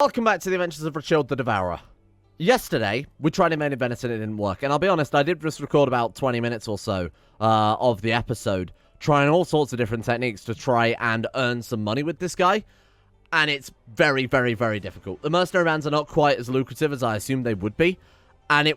Welcome back to the Adventures of Richard the Devourer. Yesterday, we tried a main event and it didn't work. And I'll be honest, I did just record about 20 minutes or so of the episode, trying all sorts of different techniques to try and earn some money with this guy. And it's very, very, very difficult. The mercenary bands are not quite as lucrative as I assumed they would be. And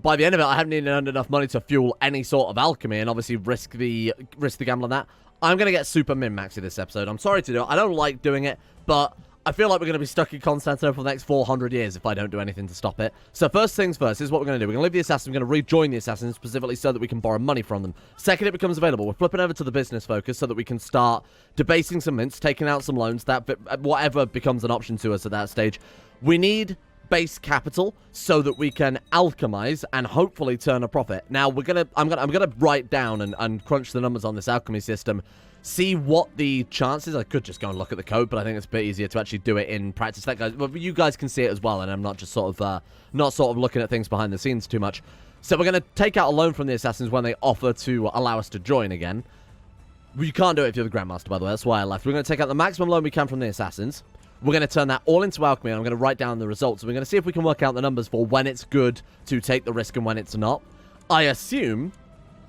by the end of it, I haven't even earned enough money to fuel any sort of alchemy and obviously risk the gamble on that. I'm going to get super min-maxy this episode. I'm sorry to do it. I don't like doing it, but I feel like we're going to be stuck in Constantinople for the next 400 years if I don't do anything to stop it. So first things first, is what we're going to do. We're going to leave the assassins. We're going to rejoin the assassins specifically so that we can borrow money from them. Second, it becomes available. We're flipping over to the business focus so that we can start debasing some mints, taking out some loans, that whatever becomes an option to us at that stage. We need base capital so that we can alchemize and hopefully turn a profit. Now I'm gonna write down and crunch the numbers on this alchemy system. See what the chances. I could just go and look at the code, but I think it's a bit easier to actually do it in practice. That guys, well, you guys can see it as well, and I'm not just sort of looking at things behind the scenes too much. So we're going to take out a loan from the assassins when they offer to allow us to join again. You can't do it if you're the Grandmaster, by the way. That's why I left. We're going to take out the maximum loan we can from the assassins. We're going to turn that all into alchemy, and I'm going to write down the results. We're going to see if we can work out the numbers for when it's good to take the risk and when it's not. I assume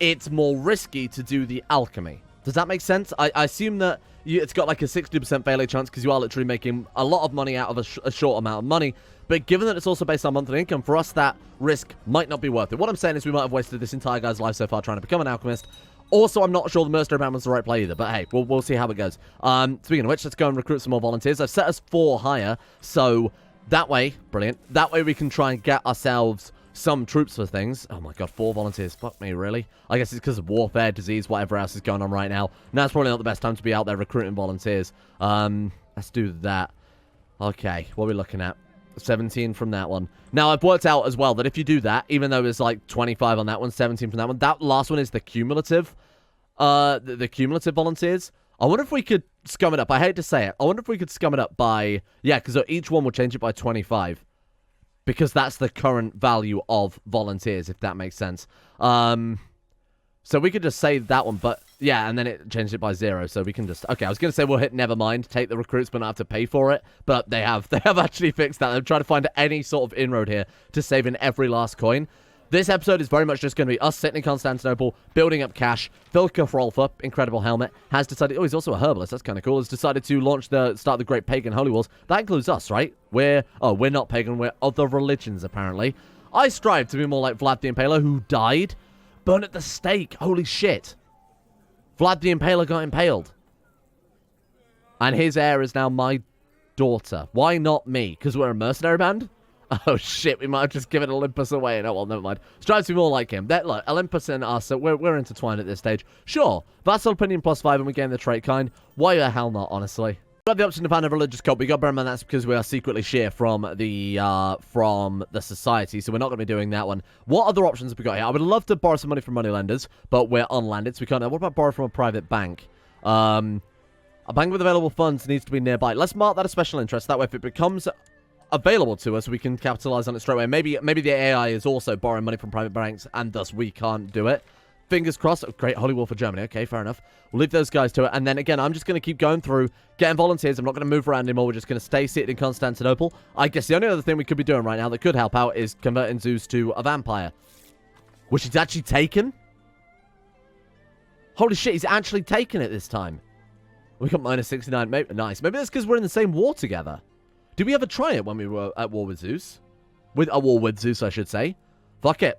it's more risky to do the alchemy. Does that make sense? I assume that it's got like a 60% failure chance because you are literally making a lot of money out of a short amount of money. But given that it's also based on monthly income, for us that risk might not be worth it. What I'm saying is we might have wasted this entire guy's life so far trying to become an alchemist. Also, I'm not sure the mercenary band was the right play either. But hey, we'll see how it goes. Speaking of which, let's go and recruit some more volunteers. I've set us 4 higher. So that way, brilliant. That way we can try and get ourselves some troops for things. Oh my god, 4 volunteers. Fuck me, really? I guess it's because of warfare, disease, whatever else is going on right now. Now it's probably not the best time to be out there recruiting volunteers. Let's do that. Okay, what are we looking at? 17 from that one. Now, I've worked out as well that if you do that, even though there's like 25 on that one, 17 from that one, that last one is the cumulative, the cumulative volunteers. I wonder if we could scum it up. I hate to say it. I wonder if we could scum it up by, yeah, because each one will change it by 25. Because that's the current value of volunteers, if that makes sense. So we could just save that one, but yeah, and then it changed it by 0, so we can just... Okay, I was going to say we'll hit nevermind, take the recruits, but not have to pay for it, but they have actually fixed that. They're trying to find any sort of inroad here to save in every last coin. This episode is very much just going to be us sitting in Constantinople, building up cash. Phil Kefrolfa, incredible helmet, has decided... Oh, he's also a herbalist. That's kind of cool. Has decided to start the Great Pagan Holy Wars. That includes us, right? We're not pagan. We're other religions, apparently. I strive to be more like Vlad the Impaler, who died. Burned at the stake. Holy shit. Vlad the Impaler got impaled. And his heir is now my daughter. Why not me? Because we're a mercenary band? Oh shit, we might have just given Olympus away. No, well, never mind. Strive to be more like him. Look, Olympus and us, we're intertwined at this stage. Sure, vassal opinion +5 and we gain the trait kind. Why the hell not, honestly? We have the option to find a religious cult. We got to bear in mind that's because we are secretly sheer from the society, so we're not going to be doing that one. What other options have we got here? I would love to borrow some money from moneylenders, but we're unlanded, so we can't. What about borrow from a private bank? A bank with available funds needs to be nearby. Let's mark that as special interest. That way, if it becomes available to us, we can capitalize on it straight away. Maybe the AI is also borrowing money from private banks, and thus we can't do it. Fingers crossed. Great Holy War for Germany. Okay, fair enough. We'll leave those guys to it. And then again, I'm just going to keep going through, getting volunteers. I'm not going to move around anymore. We're just going to stay seated in Constantinople. I guess the only other thing we could be doing right now that could help out is converting Zeus to a vampire. Which he's actually taken? Holy shit, he's actually taken it this time. We got -69. Maybe, nice. Maybe that's because we're in the same war together. Did we ever try it when we were at war with Zeus? With a war with Zeus, I should say. Fuck it.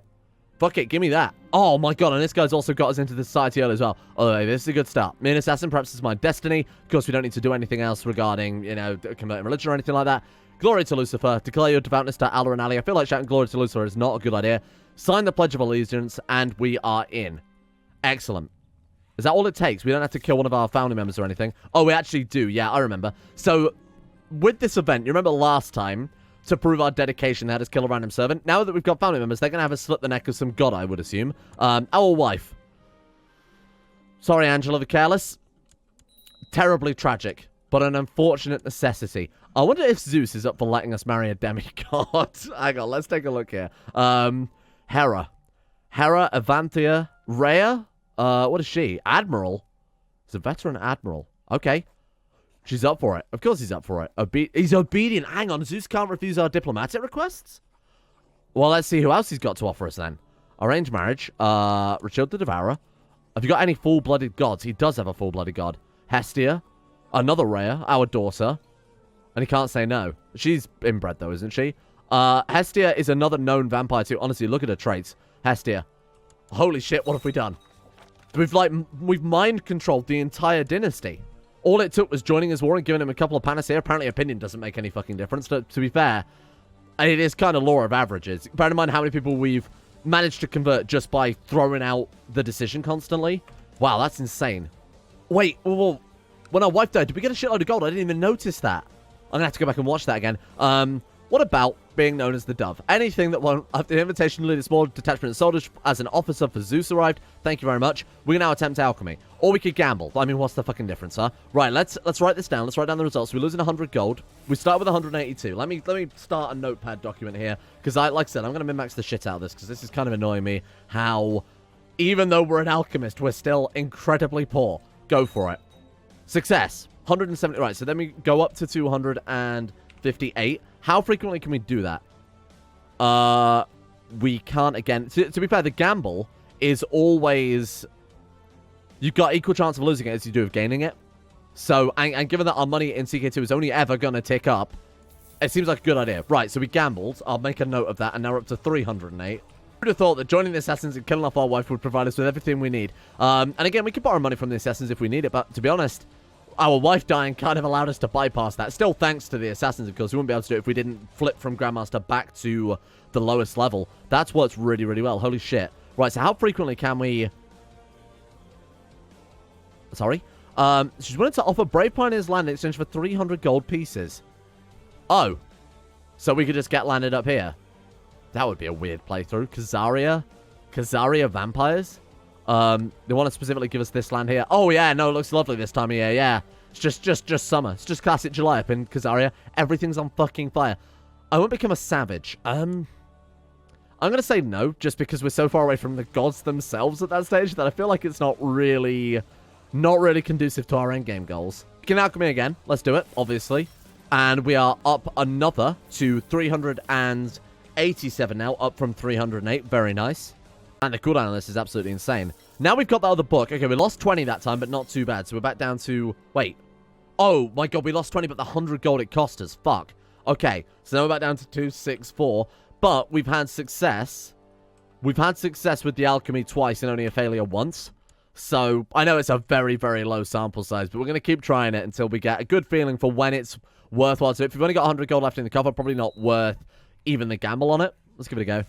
Fuck it, give me that. Oh my god, and this guy's also got us into the society early as well. Although, this is a good start. Me and Assassin, perhaps it's my destiny. Of course, we don't need to do anything else regarding, you know, converting religion or anything like that. Glory to Lucifer. Declare your devoutness to Allah and Ali. I feel like shouting glory to Lucifer is not a good idea. Sign the Pledge of Allegiance, and we are in. Excellent. Is that all it takes? We don't have to kill one of our family members or anything. Oh, we actually do. Yeah, I remember. So, with this event, you remember last time, to prove our dedication, they had us kill a random servant. Now that we've got family members, they're going to have us slit the neck of some god, I would assume. Our wife. Sorry, Angela the Careless. Terribly tragic, but an unfortunate necessity. I wonder if Zeus is up for letting us marry a demigod. Hang on, let's take a look here. Hera. Hera, Avanthia, Rhea. What is she? Admiral? It's a veteran admiral. Okay. She's up for it. Of course he's up for it. He's obedient. Hang on, Zeus can't refuse our diplomatic requests? Well, let's see who else he's got to offer us then. Arranged marriage. Richard the Devourer. Have you got any full-blooded gods? He does have a full-blooded god. Hestia. Another Rhea. Our daughter. And he can't say no. She's inbred though, isn't she? Hestia is another known vampire too. Honestly, look at her traits. Hestia. Holy shit, what have we done? We've mind-controlled the entire dynasty. All it took was joining his war and giving him a couple of panacea. Apparently opinion doesn't make any fucking difference. To be fair, it is kind of law of averages. Bear in mind how many people we've managed to convert just by throwing out the decision constantly. Wow, that's insane. Wait, well, when our wife died, did we get a shitload of gold? I didn't even notice that. I'm going to have to go back and watch that again. What about being known as the Dove? Anything that won't have the invitation to lead a small detachment of soldiers as an officer for Zeus arrived. Thank you very much. We can now attempt alchemy. Or we could gamble. I mean, what's the fucking difference, huh? Right, let's write this down. Let's write down the results. We're losing 100 gold. We start with 182. Let me start a notepad document here. Because, like I said, I'm going to min-max the shit out of this. Because this is kind of annoying me. How, even though we're an alchemist, we're still incredibly poor. Go for it. Success. 170. Right, so then we go up to 258. How frequently can we do that? We can't again. To be fair, the gamble is always... You've got equal chance of losing it as you do of gaining it. So, and given that our money in CK2 is only ever going to tick up, it seems like a good idea. Right, so we gambled. I'll make a note of that, and now we're up to 308. I would have thought that joining the Assassins and killing off our wife would provide us with everything we need. And again, we could borrow money from the Assassins if we need it, but to be honest... Our wife dying kind of allowed us to bypass that. Still thanks to the Assassins, of course. We wouldn't be able to do it if we didn't flip from Grandmaster back to the lowest level. That's worked really, really well. Holy shit. Right, so how frequently can we... Sorry? She's willing to offer Brave Pioneer's land in exchange for 300 gold pieces. Oh. So we could just get landed up here. That would be a weird playthrough. Khazaria vampires? They want to specifically give us this land here. Oh, yeah, no, it looks lovely this time of year, yeah. It's just summer. It's just classic July up in Khazaria. Everything's on fucking fire. I won't become a savage. I'm going to say no, just because we're so far away from the gods themselves at that stage that I feel like it's not really conducive to our endgame goals. Can alchemy again. Let's do it, obviously. And we are up another to 387 now, up from 308. Very nice. And the cooldown on this is absolutely insane. Now we've got the other book. Okay, we lost 20 that time, but not too bad. So we're back down to... Wait. Oh, my God, we lost 20, but the 100 gold it cost us. Fuck. Okay, so now we're back down to 264. But we've had success. We've had success with the alchemy twice and only a failure once. So I know it's a very, very low sample size, but we're going to keep trying it until we get a good feeling for when it's worthwhile. So if we've only got 100 gold left in the cover, probably not worth even the gamble on it. Let's give it a go.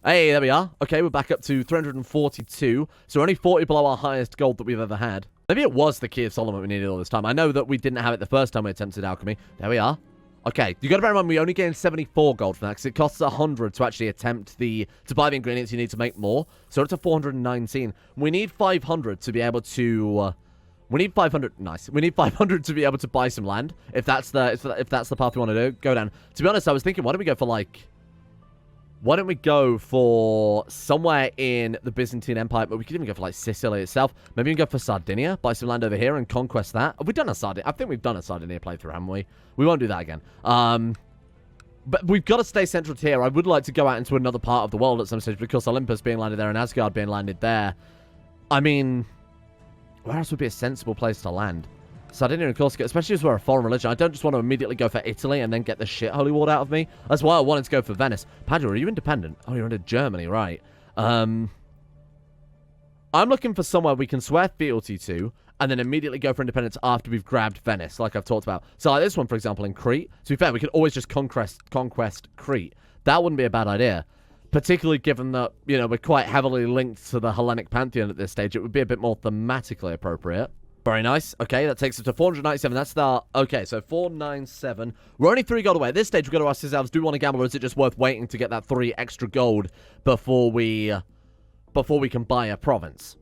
Hey, there we are. Okay, we're back up to 342. So we're only 40 below our highest gold that we've ever had. Maybe it was the Key of Solomon we needed all this time. I know that we didn't have it the first time we attempted alchemy. There we are. Okay, you got to bear in mind we only gained 74 gold from that because it costs 100 to actually attempt to buy the ingredients you need to make more. So we're up to 419. We need 500 to be able to... we need 500. Nice. We need 500 to be able to buy some land. If that's the path we want to go down. To be honest, I was thinking, why don't we go for like... Why don't we go for somewhere in the Byzantine Empire? But we could even go for, like, Sicily itself. Maybe we can go for Sardinia, buy some land over here, and conquest that. Have we done a Sardinia? I think we've done a Sardinia playthrough, haven't we? We won't do that again. But we've got to stay central to here. I would like to go out into another part of the world at some stage, because Olympus being landed there and Asgard being landed there. I mean, where else would be a sensible place to land? Sardinia and Corsica, especially as we're a foreign religion. I don't just want to immediately go for Italy and then get the shit holy ward out of me. That's why I wanted to go for Venice. Padua, are you independent? Oh, you're under Germany, right. I'm looking for somewhere we can swear fealty to and then immediately go for independence after we've grabbed Venice, like I've talked about. So like this one, for example, in Crete. To be fair, we could always just conquest Crete. That wouldn't be a bad idea. Particularly given that, you know, we're quite heavily linked to the Hellenic Pantheon at this stage. It would be a bit more thematically appropriate. Very nice. Okay, that takes us to 497. That's the... Okay, so 497. We're only 3 gold away. At this stage, we've got to ask ourselves, do we want to gamble, or is it just worth waiting to get that 3 extra gold before we can buy a province?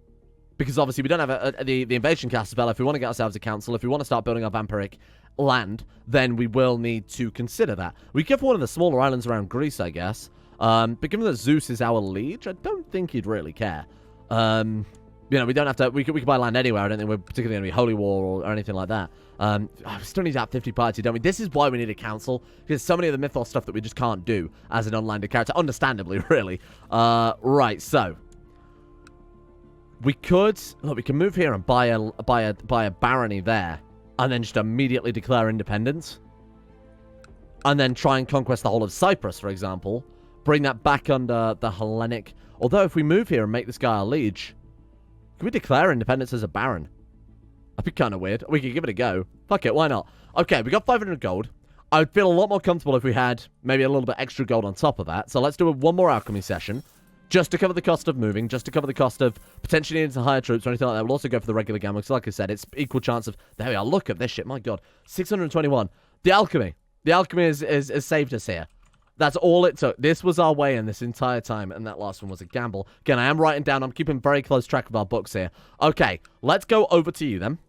Because obviously we don't have the invasion cast spell. If we want to get ourselves a council, if we want to start building our vampiric land, then we will need to consider that. We could have one of the smaller islands around Greece, I guess. But given that Zeus is our liege, I don't think he'd really care. You know, we don't have to... We could buy land anywhere. I don't think we're particularly going to be holy war or anything like that. We still need that 50 party, don't we? This is why we need a council, because so many of the Mythos stuff that we just can't do as an unlanded character, understandably, really. Right, so we could look. We can move here and buy a barony there, and then just immediately declare independence, and then try and conquest the whole of Cyprus, for example. Bring that back under the Hellenic. Although, if we move here and make this guy our liege, can we declare independence as a baron? That'd be kind of weird. We could give it a go. Fuck it, why not? Okay, we got 500 gold. I would feel a lot more comfortable if we had maybe a little bit extra gold on top of that. So let's do one more alchemy session, just to cover the cost of moving, just to cover the cost of potentially needing to hire troops or anything like that. We'll also go for the regular gamma, because like I said, it's equal chance of... There we are, look at this shit, my god. 621. The alchemy. The alchemy has saved us here. That's all it took. This was our way in this entire time, and that last one was a gamble. Again, I am writing down. I'm keeping very close track of our books here. Okay, let's go over to you then.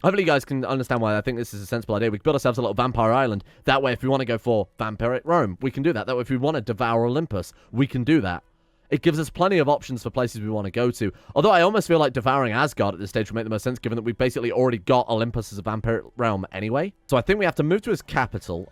Hopefully you guys can understand why I think this is a sensible idea. We can build ourselves a little vampire island. That way, if we want to go for Vampiric Rome, we can do that. That way, if we want to devour Olympus, we can do that. It gives us plenty of options for places we want to go to. Although I almost feel like devouring Asgard at this stage would make the most sense, given that we've basically already got Olympus as a vampiric realm anyway. So I think we have to move to his capital.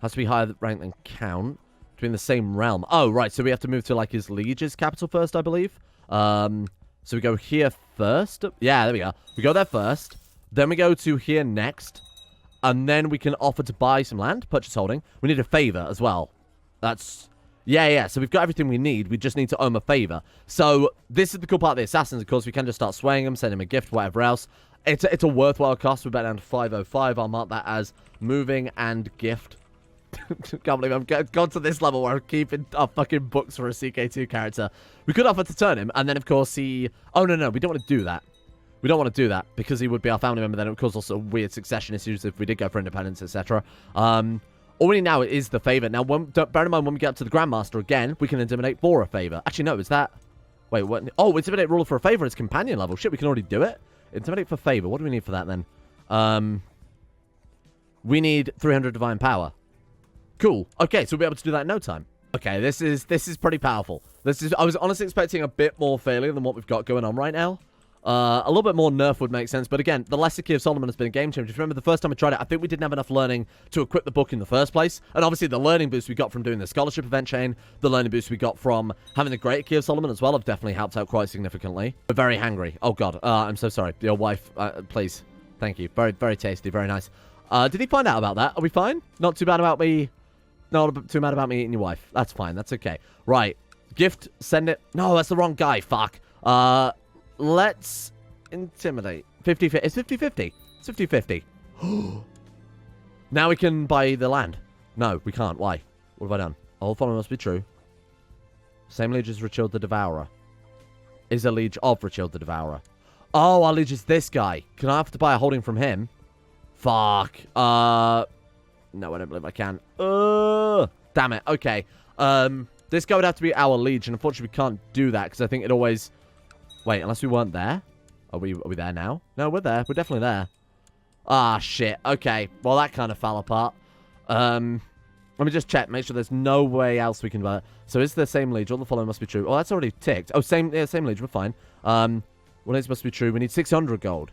Has to be higher rank than Count. To be in the same realm. Oh, right. So we have to move to, like, his liege's capital first, I believe. So we go here first. Yeah, there we go. We go there first. Then we go to here next. And then we can offer to buy some land. Purchase holding. We need a favor as well. That's... Yeah. So we've got everything we need. We just need to owe him a favor. So this is the cool part of the assassins, of course. We can just start swaying them, send him a gift, whatever else. It's a worthwhile cost. We're back down to 505. I'll mark that as moving and gift. Can't believe I've gone to this level where I'm keeping our fucking books for a CK2 character. We could offer to turn him, and then, of course, he... Oh, no, we don't want to do that. We don't want to do that, because he would be our family member. Then, of course, also weird succession issues if we did go for independence, etc. All we need now is the favor. Now, bear in mind, when we get up to the Grandmaster again, we can intimidate for a favor. Actually, no, is that... Wait, what? Oh, intimidate ruler for a favor is companion level. Shit, we can already do it. Intimidate for favor. What do we need for that, then? We need 300 divine power. Cool. Okay, so we'll be able to do that in no time. Okay, this is pretty powerful. I was honestly expecting a bit more failure than what we've got going on right now. A little bit more nerf would make sense, but again, the lesser key of Solomon has been a game changer. If you remember the first time I tried it, I think we didn't have enough learning to equip the book in the first place. And obviously the learning boost we got from doing the scholarship event chain, the learning boost we got from having the greater key of Solomon as well have definitely helped out quite significantly. We're very hangry. Oh god, I'm so sorry. Your wife, please. Thank you. Very, very tasty. Very nice. Did he find out about that? Are we fine? Not too bad about me... Not too mad about me eating your wife. That's fine. That's okay. Right. Gift. Send it. No, that's the wrong guy. Fuck. Let's intimidate. 50-50. It's 50-50. It's 50-50. Now we can buy the land. No, we can't. Why? What have I done? All following must be true. Same liege as Rochild the Devourer. Is a liege of Rochild the Devourer. Oh, our liege is this guy. Can I have to buy a holding from him? Fuck. No, I don't believe I can. Damn it. Okay. This guy would have to be our liege, and unfortunately we can't do that, because I think it always... Wait, unless we weren't there? Are we there now? No, we're there. We're definitely there. Ah, shit. Okay. Well, that kind of fell apart. Let me just check. Make sure there's no way else we can... So is the same liege? All the following must be true. Oh, that's already ticked. Oh, same liege. We're fine. One of these must be true. We need 600 gold.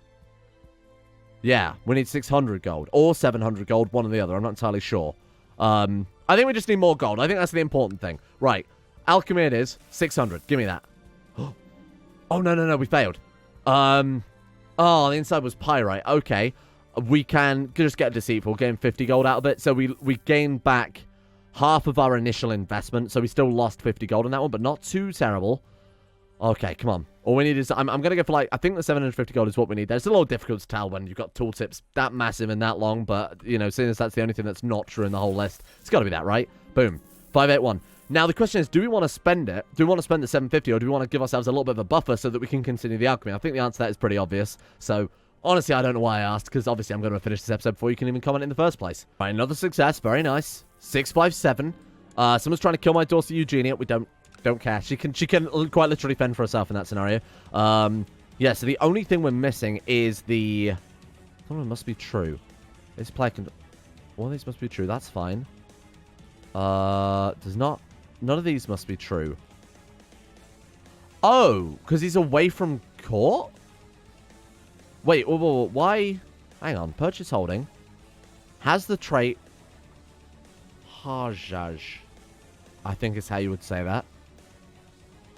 Yeah, we need 600 gold. Or 700 gold, one or the other. I'm not entirely sure. I think we just need more gold. I think that's the important thing. Right. Alchemy it is. 600. Give me that. Oh, no. We failed. Oh, the inside was pyrite. Okay. We can just get deceitful. Gain 50 gold out of it. So we gain back half of our initial investment. So we still lost 50 gold on that one, but not too terrible. Okay, come on. All we need is... I'm going to go for, like... I think the 750 gold is what we need. It's a little difficult to tell when you've got tooltips that massive and that long, but, you know, seeing as that's the only thing that's not true in the whole list, it's got to be that, right? Boom. 581. Now, the question is, do we want to spend it? Do we want to spend the 750, or do we want to give ourselves a little bit of a buffer so that we can continue the alchemy? I think the answer to that is pretty obvious. So, honestly, I don't know why I asked, because obviously I'm going to finish this episode before you can even comment in the first place. Right, another success. Very nice. 657. Someone's trying to kill my daughter, Eugenia. We don't care. She can quite literally fend for herself in that scenario. Yeah, so the only thing we're missing is the... Someone must be true. This player can... One of these must be true. That's fine. Does not... None of these must be true. Oh, because he's away from court? Wait, why... Hang on. Purchase holding. Has the trait Hajaj. I think is how you would say that.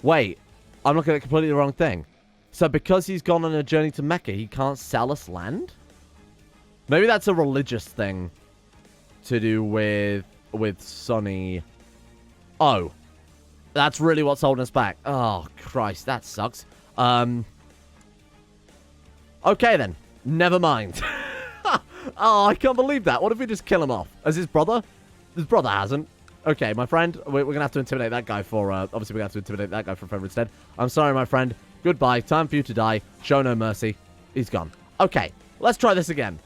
Wait. I'm looking at completely the wrong thing. So because he's gone on a journey to Mecca, he can't sell us land? Maybe that's a religious thing to do with Sonny. Oh. That's really what's holding us back. Oh, Christ. That sucks. Okay, then. Never mind. Oh, I can't believe that. What if we just kill him off? As his brother? His brother hasn't. Okay, my friend. We're going to have to intimidate that guy for... obviously, we're going to have to intimidate that guy for favor instead. I'm sorry, my friend. Goodbye. Time for you to die. Show no mercy. He's gone. Okay, let's try this again.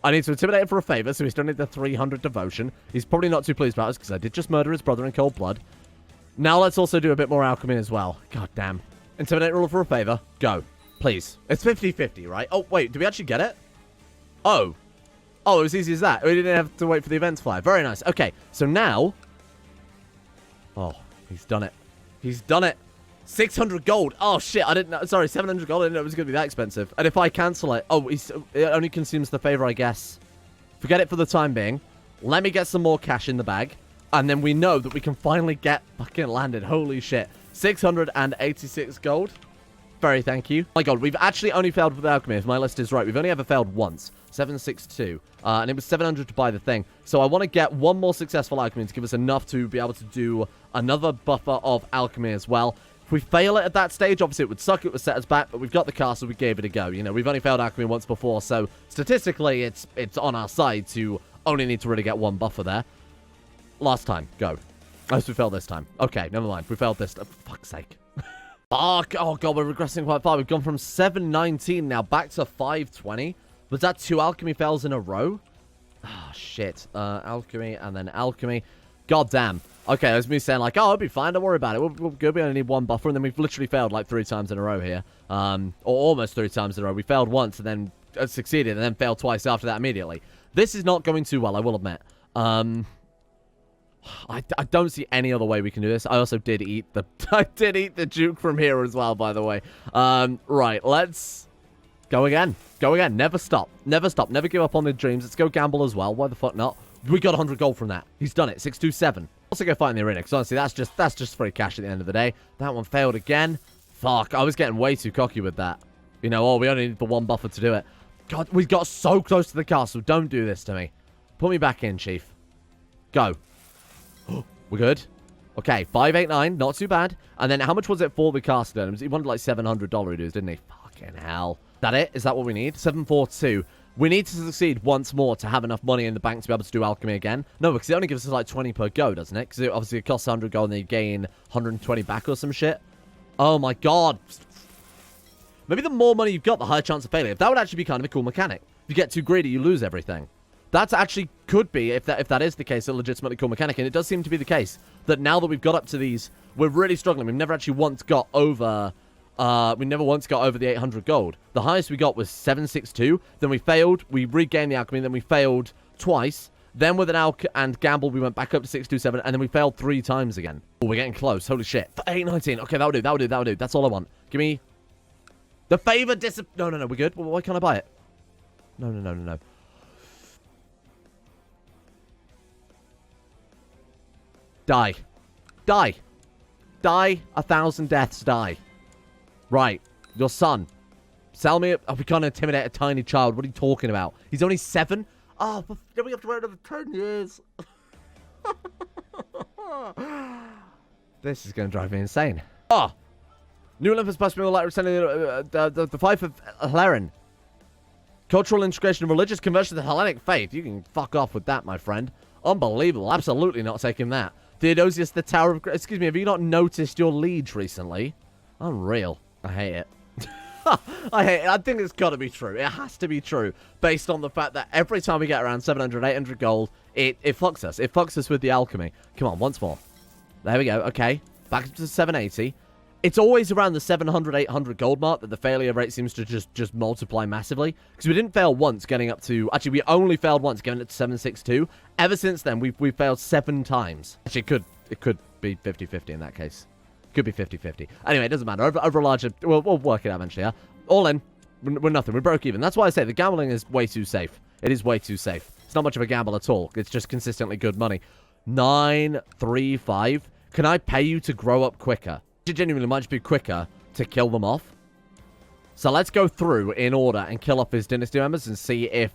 I need to intimidate him for a favor, so we still need the 300 devotion. He's probably not too pleased about us, because I did just murder his brother in cold blood. Now let's also do a bit more alchemy as well. God damn. Intimidate ruler for a favor. Go. Please. It's 50-50, right? Oh, wait. Did we actually get it? Oh. Oh, it was easy as that. We didn't have to wait for the events fly. Very nice. Okay. So now... Oh, he's done it. He's done it. 600 gold. Oh, shit. I didn't know. Sorry, 700 gold. I didn't know it was going to be that expensive. And if I cancel it... Oh, it only consumes the favor, I guess. Forget it for the time being. Let me get some more cash in the bag. And then we know that we can finally get fucking landed. Holy shit. 686 gold. Very thank you. My god, we've actually only failed with alchemy, if my list is right. We've only ever failed once. 762. And it was 700 to buy the thing. So I want to get one more successful alchemy to give us enough to be able to do another buffer of alchemy as well. If we fail it at that stage, obviously it would suck. It would set us back. But we've got the castle. We gave it a go. You know, we've only failed alchemy once before. So statistically, it's on our side to only need to really get one buffer there. Last time. Go. As we failed this time. Okay, never mind. We failed this time. For fuck's sake. Fuck. Oh, God, we're regressing quite far. We've gone from 719 now back to 520. Was that 2 alchemy fails in a row? Oh, shit. Alchemy and then alchemy. God damn. Okay, that was me saying like, oh, it'll be fine. Don't worry about it. We're good. We only need one buffer. And then we've literally failed like 3 times in a row here. Or almost 3 times in a row. We failed once and then succeeded and then failed twice after that immediately. This is not going too well, I will admit. I don't see any other way we can do this. I also did eat the... I did eat the Duke from here as well, by the way. Right, let's... Go again. Go again. Never stop. Never stop. Never give up on the dreams. Let's go gamble as well. Why the fuck not? We got 100 gold from that. He's done it. 627. Also go fight in the arena, because honestly, that's just free cash at the end of the day. That one failed again. Fuck, I was getting way too cocky with that. You know, oh, we only need the one buffer to do it. God, we got so close to the castle. Don't do this to me. Put me back in, Chief. Go. We're good. Okay, 589, not too bad. And then how much was it for the castle? He wanted like $700 dues, didn't he? Fucking hell. Is that it? Is that what we need? 742. We need to succeed once more to have enough money in the bank to be able to do alchemy again. No, because it only gives us like 20 per go, doesn't it? Because it obviously it costs 100 gold and you gain 120 back or some shit. Oh my god. Maybe the more money you've got, the higher chance of failure. That would actually be kind of a cool mechanic. If you get too greedy, you lose everything. That actually could be, if that is the case, a legitimately cool mechanic. And it does seem to be the case that now that we've got up to these, we're really struggling. We've never actually once got over... we never once got over the 800 gold. The highest we got was 762. Then we failed. We regained the alchemy. Then we failed twice. Then with an alch and gamble, we went back up to 627. And then we failed 3 times again. Oh, we're getting close. Holy shit. 819. Okay, that'll do. That'll do. That'll do. That's all I want. Give me... The favor No, no, no. We're good. Well, why can't I buy it? No, no, no, no, no. Die. Die. Die. 1,000 deaths. Die. Right. Your son. Sell me... Oh, we can't intimidate a tiny child. What are you talking about? He's only 7? Oh, but then we have to wait another 10 years. This is going to drive me insane. Oh. New Olympus plus me will like sending the fight of Helerin. Cultural integration and religious conversion to the Hellenic faith. You can fuck off with that, my friend. Unbelievable. Absolutely not taking that. Theodosius, the Tower of... Excuse me, have you not noticed your liege recently? Unreal. I hate it. I hate it. I think it's got to be true. It has to be true. Based on the fact that every time we get around 700, 800 gold, it fucks us. It fucks us with the alchemy. Come on, once more. There we go. Okay. Back up to 780. It's always around the 700, 800 gold mark that the failure rate seems to just multiply massively. Because we didn't fail once getting up to... Actually, we only failed once getting it to 762. Ever since then, we've failed 7 times. Actually, it could be 50-50 in that case. Could be 50-50. Anyway, it doesn't matter. Over a larger... We'll work it out eventually, yeah? All in. We're nothing. We broke even. That's why I say the gambling is way too safe. It is way too safe. It's not much of a gamble at all. It's just consistently good money. 935. Can I pay you to grow up quicker? It genuinely might just be quicker to kill them off. So let's go through in order and kill off his dynasty members and see if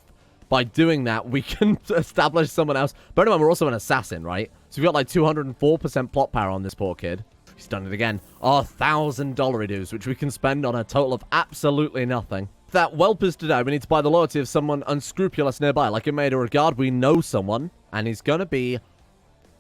by doing that we can establish someone else. But anyway, we're also an assassin, right? So we've got like 204% plot power on this poor kid. He's done it again. Our $1,000 dues, which we can spend on a total of absolutely nothing. If that whelp is today, we need to buy the loyalty of someone unscrupulous nearby. Like in Maid of Regard, we know someone, and he's going to be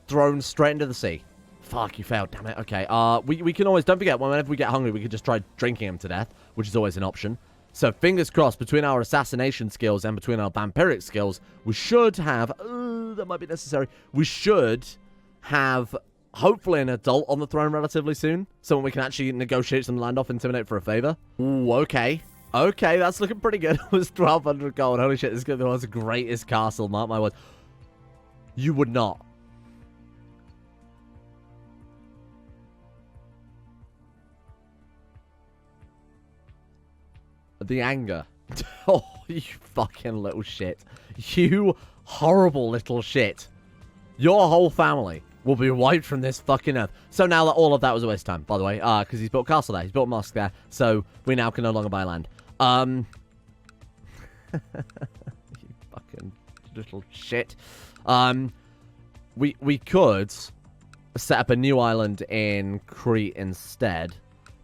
thrown straight into the sea. Fuck, you failed, damn it. Okay, we can always, don't forget, whenever we get hungry, we can just try drinking him to death, which is always an option. So, fingers crossed, between our assassination skills and between our vampiric skills, we should have, that might be necessary, we should have, hopefully, an adult on the throne relatively soon, so we can actually negotiate some land off, intimidate for a favor. Ooh, okay. Okay, that's looking pretty good. It was 1,200 gold. Holy shit, this is going to be the world's greatest castle, mark my words. You would not. The anger. Oh, you fucking little shit. You horrible little shit. Your whole family will be wiped from this fucking earth. So now that all of that was a waste of time, by the way, because he's built a castle there, he's built a mosque there, so we now can no longer buy land. You fucking little shit. We could set up a new island in Crete instead.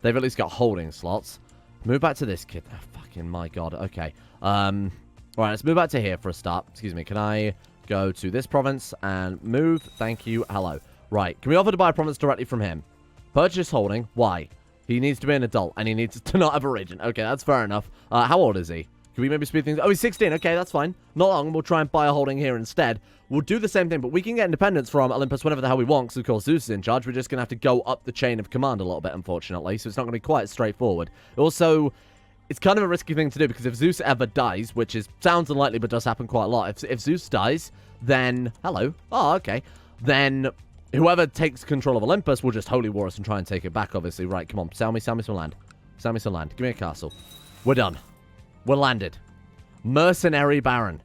They've at least got holding slots. Move back to this kid. Oh, fucking my god. Okay. Alright, let's move back to here for a start. Excuse me. Can I go to this province and move? Thank you. Hello. Right. Can we offer to buy a province directly from him? Purchase holding. Why? He needs to be an adult and he needs to not have a regent. Okay, that's fair enough. How old is he? Can we maybe speed things? Oh, he's 16. Okay, that's fine. Not long. We'll try and buy a holding here instead. We'll do the same thing, but we can get independence from Olympus whenever the hell we want, because of course Zeus is in charge. We're just going to have to go up the chain of command a little bit, unfortunately, so it's not going to be quite straightforward. Also, it's kind of a risky thing to do, because if Zeus ever dies, which sounds unlikely but does happen quite a lot, if Zeus dies, then... Hello. Oh, okay. Then whoever takes control of Olympus will just holy war us and try and take it back, obviously. Right, come on. Sell me some land. Sell me some land. Give me a castle. We're done. We're landed. Mercenary Baron.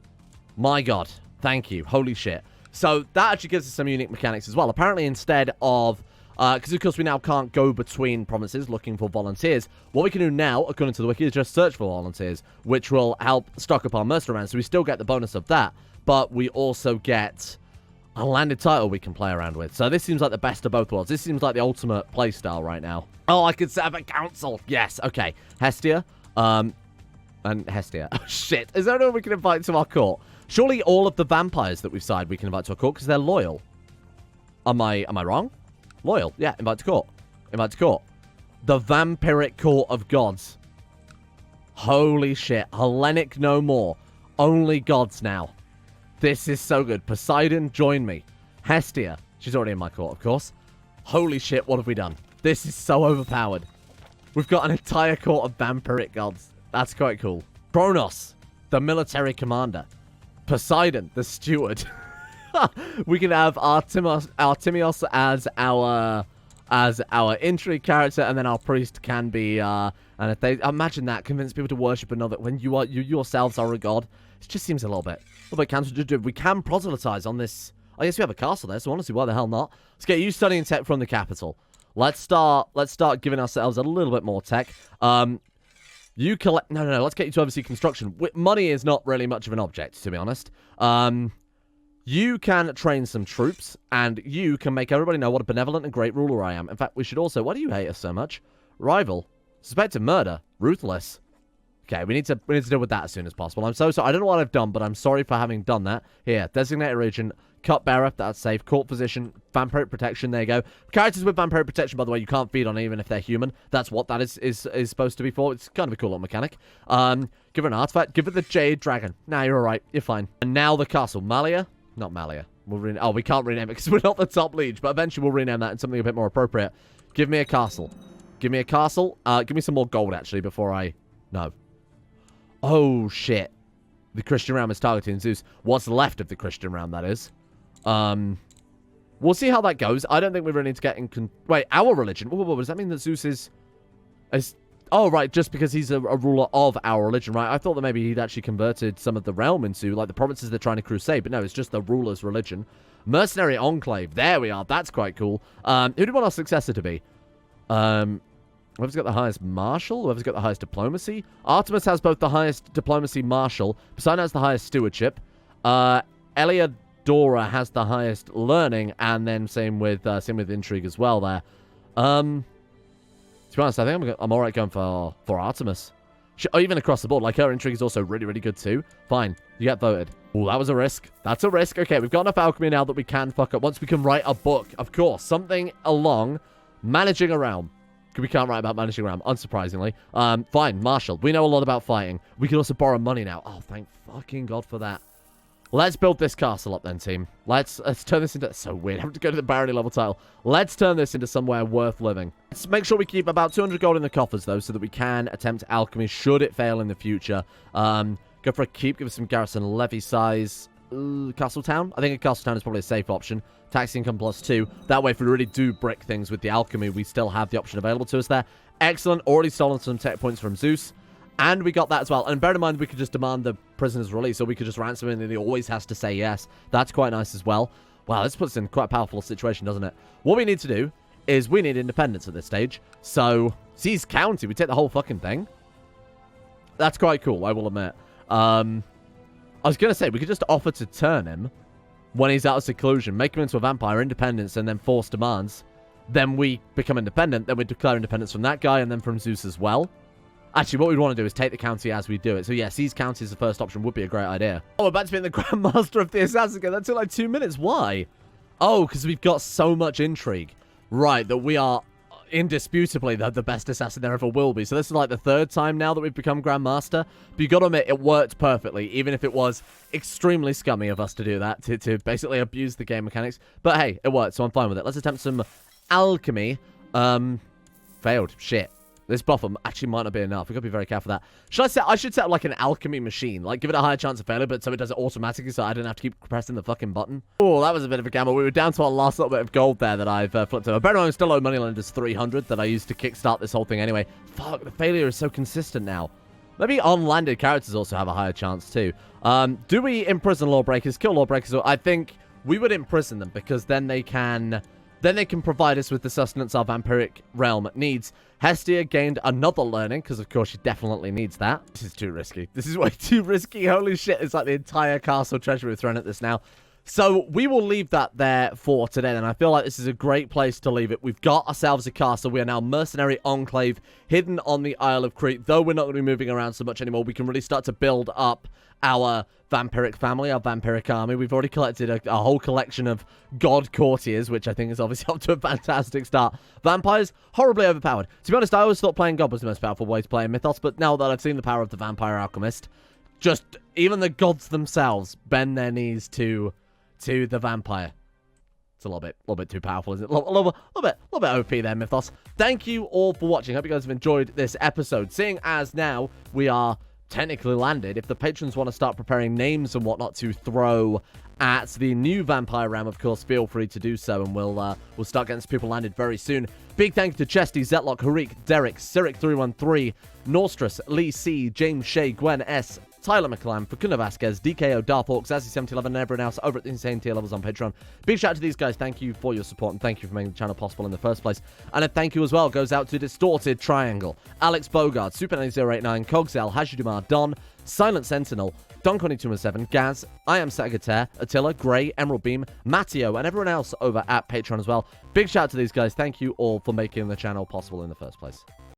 My god. Thank you. Holy shit. So, that actually gives us some unique mechanics as well. Apparently, instead of... Because, of course, we now can't go between provinces looking for volunteers. What we can do now, according to the wiki, is just search for volunteers, which will help stock up our mercenary rounds. So, we still get the bonus of that, but we also get a landed title we can play around with. So, this seems like the best of both worlds. This seems like the ultimate playstyle right now. Oh, I could set up a council. Yes. Okay. Hestia. And Hestia. Oh, shit. Is there anyone we can invite to our court? Surely all of the vampires that we've sided we can invite to our court because they're loyal. Am I wrong? Loyal. Yeah, invite to court. Invite to court. The Vampiric Court of Gods. Holy shit. Hellenic no more. Only gods now. This is so good. Poseidon, join me. Hestia. She's already in my court, of course. Holy shit, what have we done? This is so overpowered. We've got an entire court of Vampiric gods. That's quite cool. Kronos, the military commander. Poseidon, the steward. We can have Artemios as our intrigue character, and then our priest can be and if they imagine that, convince people to worship another when you yourselves are a god. It just seems a little bit counterintuitive. We can proselytize on this. I guess we have a castle there, so honestly, why the hell not? Let's get you studying tech from the capital. Let's start giving ourselves a little bit more tech. You collect... No. Let's get you to oversee construction. Money is not really much of an object, to be honest. You can train some troops, and you can make everybody know what a benevolent and great ruler I am. In fact, we should also... Why do you hate us so much? Rival. Suspected murder. Ruthless. Okay, we need to deal with that as soon as possible. I'm so sorry. I don't know what I've done, but I'm sorry for having done that. Here, designated region, cupbearer, that's safe. Court physician, vampiric protection, there you go. Characters with vampiric protection, by the way, you can't feed on even if they're human. That's what that is supposed to be for. It's kind of a cool little mechanic. Give her an artifact. Give her the Jade Dragon. Nah, you're alright. You're fine. And now the castle. Malia? Not Malia. We can't rename it because we're not the top liege, but eventually we'll rename that in something a bit more appropriate. Give me a castle. Give me a castle. Give me some more gold, actually, before I... No. Oh, shit. The Christian realm is targeting Zeus. What's left of the Christian realm, that is. We'll see how that goes. I don't think we really need to get in... Wait, our religion? Whoa, does that mean that Zeus is... Oh, right, just because he's a ruler of our religion, right? I thought that maybe he'd actually converted some of the realm into, like, the provinces they're trying to crusade, but no, it's just the ruler's religion. Mercenary Enclave, there we are, that's quite cool. Who do we want our successor to be? Whoever's got the highest martial, whoever's got the highest diplomacy. Artemis has both the highest diplomacy martial, Poseidon has the highest stewardship, Eliodora has the highest learning, and then same with intrigue as well there. To be honest, I think I'm alright going for Artemis. Even across the board, like her intrigue is also really, really good too. Fine, you get voted. Oh, that was a risk. That's a risk. Okay, we've got enough alchemy now that we can fuck up. Once we can write a book, of course, something along managing a realm. We can't write about managing a realm, unsurprisingly. Fine, martial. We know a lot about fighting. We can also borrow money now. Oh, thank fucking God for that. Let's build this castle up then, team. Let's turn this into... So weird. I have to go to the barony level title. Let's turn this into somewhere worth living. Let's make sure we keep about 200 gold in the coffers, though, so that we can attempt alchemy should it fail in the future. Go for a keep. Give us some garrison levy size. Castle town? I think a castle town is probably a safe option. Tax income +2. That way, if we really do brick things with the alchemy, we still have the option available to us there. Excellent. Already stolen some tech points from Zeus. And we got that as well. And bear in mind, we could just demand the prisoner's release, or we could just ransom him, and he always has to say yes. That's quite nice as well. Wow, this puts us in quite a powerful situation, doesn't it? What we need to do is we need independence at this stage. So, Seize County. We take the whole fucking thing. That's quite cool, I will admit. I was going to say, we could just offer to turn him when he's out of seclusion, make him into a vampire, independence, and then force demands. Then we become independent. Then we declare independence from that guy, and then from Zeus as well. Actually, what we'd want to do is take the county as we do it. So, yeah, Seize County as the first option would be a great idea. Oh, we're back to being the Grandmaster of the Assassin again. That took like 2 minutes. Why? Oh, because we've got so much intrigue. Right, that we are indisputably the best assassin there ever will be. So this is like the 3rd time now that we've become Grandmaster. But you got to admit, it worked perfectly, even if it was extremely scummy of us to do that, to basically abuse the game mechanics. But hey, it worked, so I'm fine with it. Let's attempt some alchemy. Failed. Shit. This buffer actually might not be enough. We've got to be very careful with that. I should set up like an alchemy machine. Like, give it a higher chance of failure, but so it does it automatically, so I don't have to keep pressing the fucking button. Oh, that was a bit of a gamble. We were down to our last little bit of gold there that I've flipped over. Bear in mind, I'm still owe Moneylenders 300 that I used to kickstart this whole thing anyway. Fuck, the failure is so consistent now. Maybe on-landed characters also have a higher chance too. Do we imprison lawbreakers, kill lawbreakers? Or I think we would imprison them, because then they can provide us with the sustenance our vampiric realm needs. Hestia gained another learning, because of course she definitely needs that. This is too risky. This is way too risky. Holy shit, it's like the entire castle treasure we've thrown at this now. So we will leave that there for today, and I feel like this is a great place to leave it. We've got ourselves a castle. We are now Mercenary Enclave, hidden on the Isle of Crete. Though we're not going to be moving around so much anymore, we can really start to build up our vampiric family, our vampiric army. We've already collected a whole collection of god courtiers, which I think is obviously up to a fantastic start. Vampires, horribly overpowered. To be honest, I always thought playing god was the most powerful way to play in Mythos, but now that I've seen the power of the vampire alchemist, just even the gods themselves bend their knees to the vampire. It's a little bit too powerful, isn't it? A little bit OP there, Mythos. Thank you all for watching. Hope you guys have enjoyed this episode. Seeing as now we are technically landed, if the patrons want to start preparing names and whatnot to throw at the new vampire realm, of course, feel free to do so, and we'll start getting some people landed very soon. Big thank you to Chesty, Zetlock, Harik, Derek, Cyric313, Norstress, Lee C, James Shea, Gwen S, Tyler McClam, Facunda Vasquez, DKO, Darth Hawks, Azzy7011, and everyone else over at the Insane Tier Levels on Patreon. Big shout out to these guys. Thank you for your support, and thank you for making the channel possible in the first place. And a thank you as well goes out to Distorted Triangle, Alex Bogard, Super089, Cogsel, Hashidumar, Don, Silent Sentinel, Don2217, Gaz, I Am Sagataire, Attila, Grey, Emerald Beam, Matteo, and everyone else over at Patreon as well. Big shout out to these guys. Thank you all for making the channel possible in the first place.